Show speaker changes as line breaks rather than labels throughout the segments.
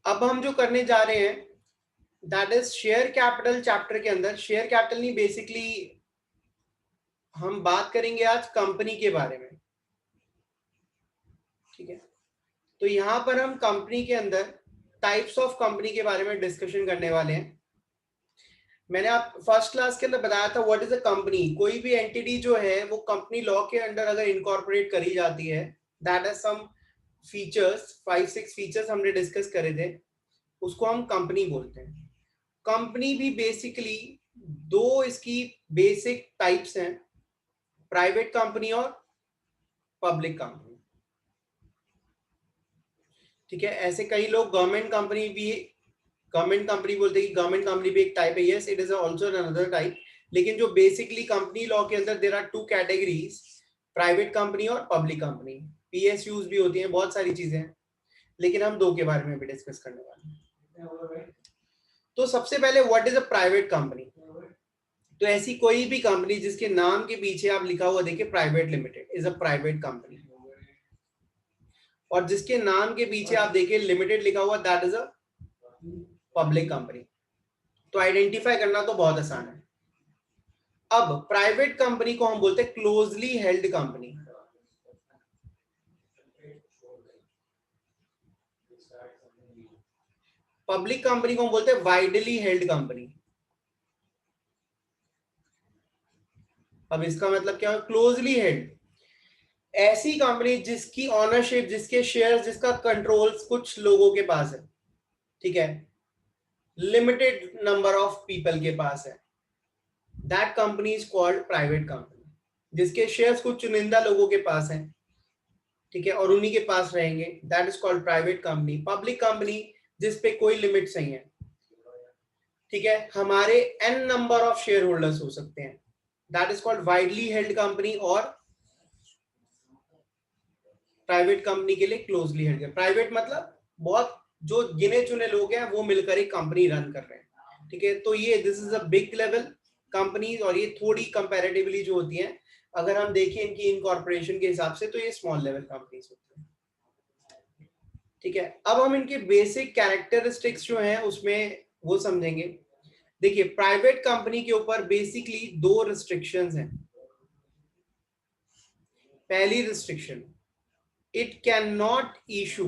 अब हम जो करने जा रहे हैं that is share capital chapter के अंदर। शेयर कैपिटल नहीं, बेसिकली हम बात करेंगे आज कंपनी के बारे में, ठीक है। तो यहां पर हम कंपनी के अंदर टाइप्स ऑफ कंपनी के बारे में डिस्कशन करने वाले हैं। मैंने आप फर्स्ट क्लास के अंदर बताया था व्हाट इज अ कंपनी। कोई भी एंटिटी जो है वो कंपनी लॉ के अंडर अगर इनकॉर्पोरेट करी जाती है, that is some features, 5-6 features हमने डिस्कस करे थे, उसको हम कंपनी बोलते हैं। कंपनी भी बेसिकली दो इसकी बेसिक टाइप्स हैं, प्राइवेट कंपनी और पब्लिक कंपनी, ठीक है। ऐसे कई लोग गवर्नमेंट कंपनी बोलते हैं कि गवर्नमेंट कंपनी भी एक टाइप है। Yes, it is also another type, लेकिन जो बेसिकली कंपनी लॉ के अंदर there are two categories, private company और पब्लिक कंपनी। पीएसयूज भी होती हैं, बहुत सारी चीजें हैं, लेकिन हम दो के बारे में भी डिस्कस करने वाले हैं। तो सबसे पहले what is a private company. तो ऐसी कोई भी कंपनी जिसके नाम के पीछे आप लिखा हुआ देखिए private limited is a private company, और जिसके नाम के पीछे आप देखिए लिमिटेड लिखा हुआ that is a public company. तो आइडेंटिफाई करना तो बहुत आसान है। अब प्राइवेट कंपनी को हम बोलते हैं closely held company. Public company को हम बोलते हैं वाइडली हेल्ड कंपनी। अब इसका मतलब क्या है, क्लोजली हेल्ड ऐसी कंपनी जिसकी ऑनरशिप, जिसके शेयर, जिसका कंट्रोल कुछ लोगों के पास है, ठीक है, लिमिटेड नंबर ऑफ पीपल के पास है, that company is called private company. जिसके शेयर्स कुछ चुनिंदा लोगों के पास हैं, ठीक है, और उन्हीं के पास रहेंगे, that is called private company. Public company जिसपे कोई लिमिट्स नहीं है, ठीक है, हमारे n number of share holders हो सकते हैं, that is called widely held company. और प्राइवेट कंपनी के लिए क्लोजली हेल्ड। प्राइवेट मतलब बहुत जो गिने चुने लोग हैं वो मिलकर एक कंपनी रन कर रहे हैं, ठीक है। तो ये this is a big level companies, और ये थोड़ी कंपैरेटिवली जो होती हैं, अगर हम देखें इनकी इनकॉर्पोरेशन के हिसाब से, तो ये स्मॉल लेवल कंपनीज होती हैं, ठीक है। अब हम इनके बेसिक कैरेक्टरिस्टिक्स जो हैं उसमें वो समझेंगे। देखिए, प्राइवेट कंपनी के ऊपर बेसिकली दो रिस्ट्रिक्शंस हैं। पहली restriction, it can not issue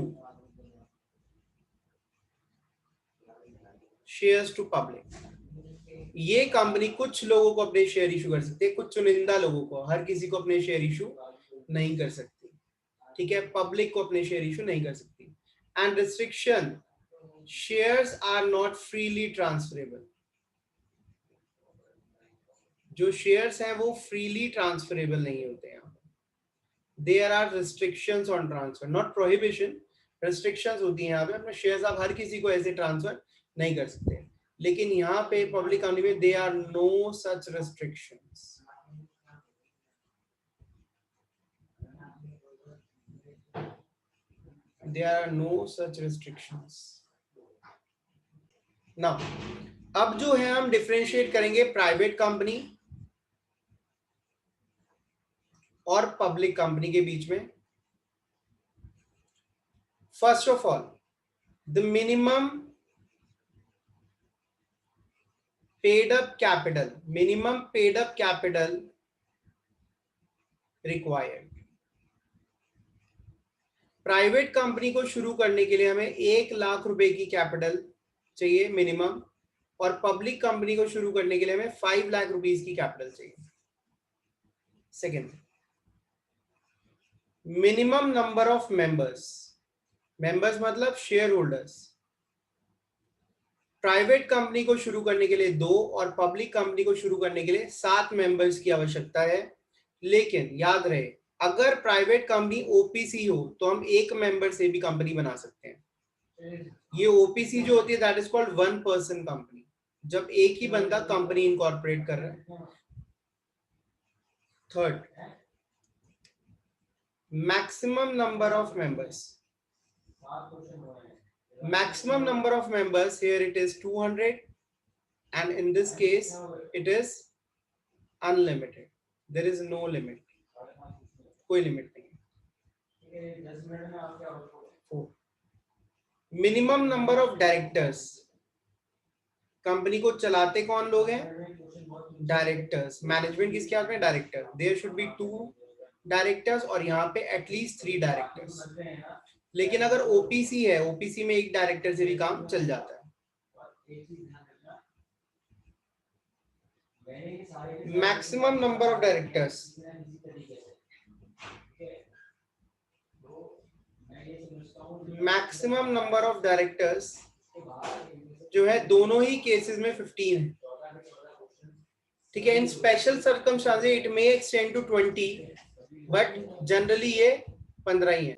shares to public. ये कंपनी कुछ लोगों को अपने शेयर इशू कर सकती है, कुछ चुनिंदा लोगों को, हर किसी को अपने शेयर इशू नहीं कर सकती, ठीक है। पब्लिक को अपने शेयर इशू नहीं कर सकती। And restriction, shares are not freely transferable. जो शेयर्स हैं वो फ्रीली ट्रांसफरेबल नहीं होते हैं। There are restrictions on transfer, not prohibition, restrictions होती हैं यहाँ पे। अपने शेयर्स आप हर किसी को ऐसे ट्रांसफर नहीं कर सकते, लेकिन यहाँ पे पब्लिक कंपनी में they are no such restrictions. there are no such restrictions now। अब जो है हम डिफरेंशिएट करेंगे प्राइवेट कंपनी और पब्लिक कंपनी के बीच में। First of all, the minimum paid up capital required. Private company को शुरू करने के लिए हमें 1 लाख रुपए की कैपिटल चाहिए मिनिमम, और पब्लिक कंपनी को शुरू करने के लिए हमें 5 लाख रुपीस की कैपिटल चाहिए। Second, minimum number of members मतलब शेयर होल्डर्स। प्राइवेट कंपनी को शुरू करने के लिए 2 और पब्लिक कंपनी को शुरू करने के लिए 7 मेंबर्स की आवश्यकता है। लेकिन याद रहे, अगर प्राइवेट कंपनी ओपीसी हो तो हम 1 मेंबर से भी कंपनी बना सकते हैं। ये ओपीसी जो होती है that is called 1 person company, जब एक ही बंदा कंपनी इनकॉर्पोरेट कर रहा है। Third, maximum number of members. Maximum number of members here it is 200, and in this case it is unlimited. There is no limit, कोई लिमिट नहीं है। 4, minimum number of directors, company को चलाते कौन लोग हैं? डायरेक्टर्स। मैनेजमेंट किसके हाथ में? Director. There should be 2 directors और यहाँ पे एटलीस्ट 3 डायरेक्टर्स। लेकिन अगर ओपीसी है, ओपीसी में एक डायरेक्टर से भी काम चल जाता है। Maximum number of directors, maximum number of directors जो है दोनों ही केसेस में 15 है, ठीक है। In special circumstances it may extend to 20, but generally ये 15 ही है,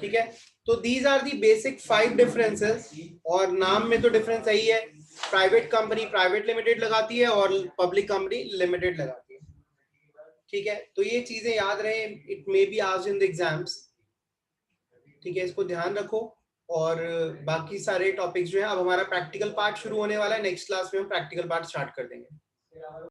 ठीक है। तो these are the basic 5 differences, और नाम में तो डिफरेंस यही है, प्राइवेट कंपनी प्राइवेट लिमिटेड लगाती है और पब्लिक कंपनी लिमिटेड लगाती है, ठीक है। तो ये चीजें याद रहे, it may be asked in the exams, ठीक है, इसको ध्यान रखो। और बाकी सारे टॉपिक्स जो है, अब हमारा प्रैक्टिकल पार्ट शुरू होने वाला है, नेक्स्ट क्लास में हम प्रैक्टिकल पार्ट स्टार्ट कर देंगे।